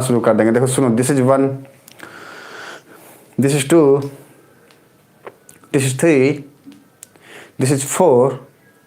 शुरू कर देंगे। देखो सुनो, this is 1, this is 2, this is 3, this is 4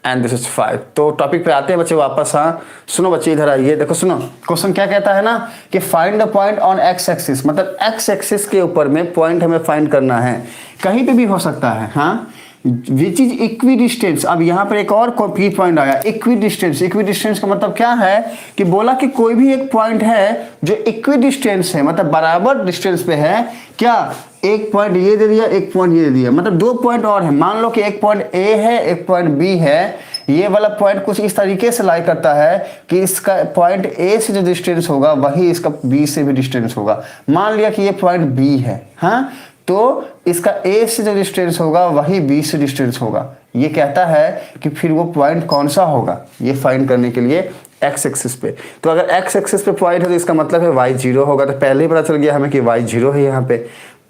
and this is 5। तो टॉपिक पे आते हैं बच्चे वापस। हाँ सुनो बच्चे, इधर आइए। देखो सुनो, क्वेश्चन क्या कहता है ना कि find the point on x axis, मतलब एक्स एक्सिस के ऊपर में पॉइंट हमें फाइंड करना है, कहीं पे भी हो सकता है। हाँ, विच इज इक्वी डिस्टेंस। अब यहाँ पर एक और की पॉइंट आया, इक्वी डिस्टेंस। इक्वी डिस्टेंस का मतलब क्या है कि बोला कि कोई भी एक पॉइंट है जो इक्वी डिस्टेंस है, मतलब बराबर डिस्टेंस पे है। क्या, एक पॉइंट ये दे दिया, एक पॉइंट ये दे दिया, मतलब दो पॉइंट और है। मान लो कि एक पॉइंट ए है, एक पॉइंट बी है। ये वाला पॉइंट कुछ इस तरीके से लाई करता है कि इसका पॉइंट ए से जो डिस्टेंस होगा वही इसका बी से भी डिस्टेंस होगा। मान लिया कि ये पॉइंट बी है, हाँ, तो इसका ए से जो डिस्टेंस होगा वही बी से डिस्टेंस होगा। ये कहता है कि फिर वो पॉइंट कौन सा होगा, ये फाइंड करने के लिए एक्स एक्सिस पे। तो अगर एक्स एक्सिस पे पॉइंट है तो इसका मतलब है वाई जीरो होगा। तो पहले ही पता चल गया हमें कि वाई जीरो है। यहाँ पे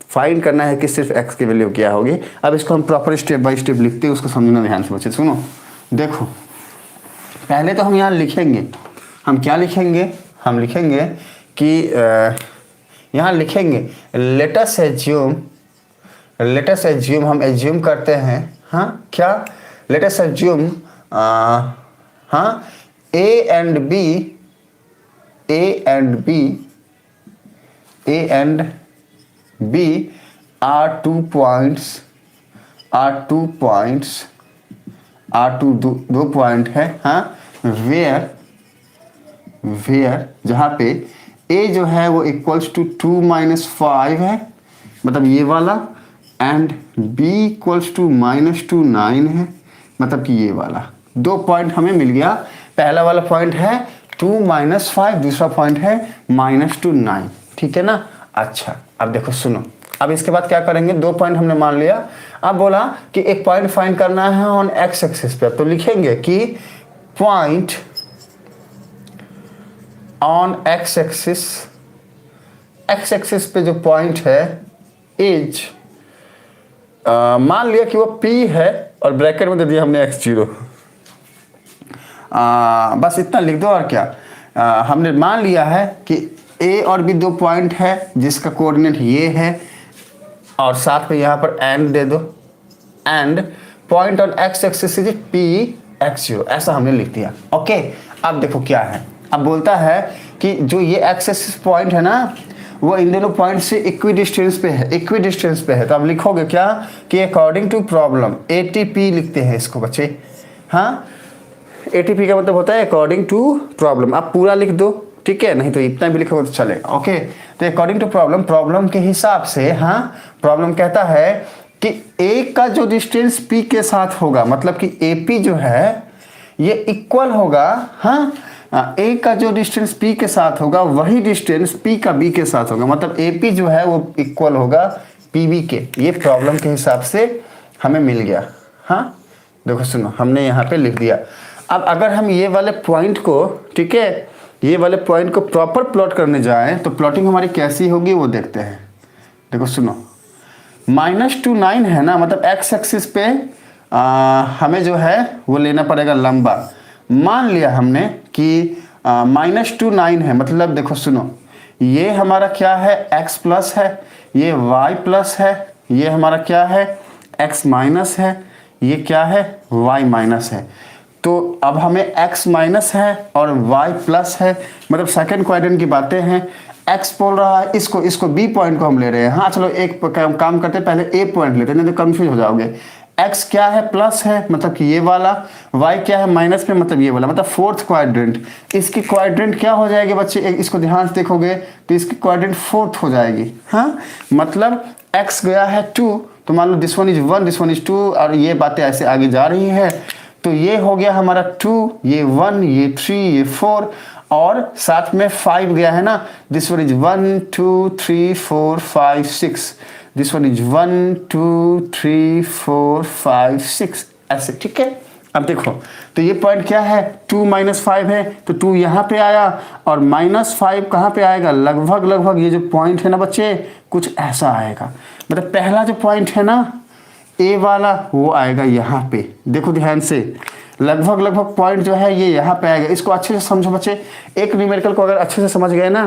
फाइंड करना है कि सिर्फ एक्स की वैल्यू क्या होगी। अब इसको हम प्रॉपर स्टेप बाय स्टेप लिखते हैं, उसको समझना ध्यान से बच्चे। सुनो, देखो पहले तो हम यहाँ लिखेंगे, हम क्या लिखेंगे, हम लिखेंगे कि यहाँ लिखेंगे लेट अस एज्यूम, हम एज्यूम करते हैं। हाँ क्या, लेट अस एज्यूम हाँ a and b are two दो पॉइंट है। हाँ, वेयर जहाँ पे ए जो है वो इक्वल्स टू 2 - 5 है, मतलब ये वाला, एंड बी इक्वल्स टू -2 9 है, मतलब कि ये वाला। दो पॉइंट हमें मिल गया। पहला वाला पॉइंट है 2 - 5, दूसरा पॉइंट है -2 9। ठीक है ना। अच्छा अब देखो सुनो, अब इसके बाद क्या करेंगे, दो पॉइंट हमने मान लिया। अब बोला कि एक पॉइंट फाइंड करना है ऑन एक्स एक्सिस पे, तो लिखेंगे कि पॉइंट ऑन एक्स एक्सिस पे जो पॉइंट है इज, मान लिया कि वो P है और ब्रैकेट में दे दिया हमने x0। बस इतना लिख दो। और क्या, हमने मान लिया है कि A और B दो पॉइंट है जिसका कोऑर्डिनेट ये है, और साथ में यहाँ पर एंड दे दो, and point on x axis is P x0, ऐसा हमने लिख दिया। ओके, अब देखो क्या है, अब बोलता है कि जो ये एक्स एक्सिस पॉइंट है ना वो इन दोनों पॉइंट से इक्वी डिस्टेंस पे है। तो अब लिखोगे क्या कि अकॉर्डिंग टू प्रॉब्लम, ATP लिखते हैं इसको बच्चे। हाँ, ATP का मतलब होता है अकॉर्डिंग टू प्रॉब्लम। आप पूरा लिख दो, ठीक है, नहीं तो इतना भी लिखोगे तो चलेगा। ओके, तो अकॉर्डिंग टू प्रॉब्लम के हिसाब से, हाँ, प्रॉब्लम कहता है कि ए का जो डिस्टेंस P के साथ होगा, मतलब कि AP जो है ये इक्वल होगा, हाँ, ए का जो डिस्टेंस P के साथ होगा वही डिस्टेंस P का B के साथ होगा, मतलब AP जो है वो इक्वल होगा PB के। ये प्रॉब्लम के हिसाब से हमें मिल गया। हाँ देखो सुनो, हमने यहाँ पे लिख दिया। अब अगर हम ये वाले पॉइंट को, ठीक है, ये वाले पॉइंट को प्रॉपर प्लॉट करने जाएं तो प्लॉटिंग हमारी कैसी होगी वो देखते हैं। देखो सुनो, -2 9 है ना, मतलब एक्स एक्सिस पे हमें जो है वो लेना पड़ेगा लंबा। मान लिया हमने कि -2 9 है, मतलब देखो सुनो, ये हमारा क्या है, x प्लस है, ये y प्लस है, ये हमारा क्या है, x माइनस है, ये क्या है, y माइनस है। तो अब हमें x माइनस है और y प्लस है, मतलब सेकंड क्वाड्रेंट की बातें हैं। x बोल रहा है इसको b पॉइंट को हम ले रहे हैं। हाँ चलो एक काम करते हैं, पहले a पॉइंट लेते हैं, नहीं तो कंफ्यूज हो जाओगे। x क्या है, प्लस है, मतलब कि ये वाला, y क्या है, माइनस में, मतलब ये वाला, मतलब फोर्थ क्वाड्रेंट। इसकी क्वाड्रेंट क्या हो जाएगी बच्चे, इसको ध्यान से देखोगे तो इसकी क्वाड्रेंट फोर्थ हो जाएगी। हाँ, मतलब x गया है 2, तो मान लो this one is 1, this one is 2, और ये बातें ऐसे आगे जा रही है। तो ये हो गया हमारा 2, ये 1, ये 3, ये 4, और साथ में 5 गया है ना, this one is 1 2 3 4 5 6, this one is 1 2 3 4 5 6, ऐसे। ठीक है, अब देखो तो ये पॉइंट क्या है, 2 - 5 है, तो 2 यहाँ पे आया और -5 कहाँ पे आएगा, लगभग ये जो पॉइंट है ना बच्चे कुछ ऐसा आएगा। मतलब पहला जो पॉइंट है ना ए वाला वो आएगा यहाँ पे। देखो ध्यान से, लगभग पॉइंट जो है ये यहाँ पे आएगा। इसको अच्छे से समझो बच्चे, एक न्यूमेरिकल को अगर अच्छे से समझ गए ना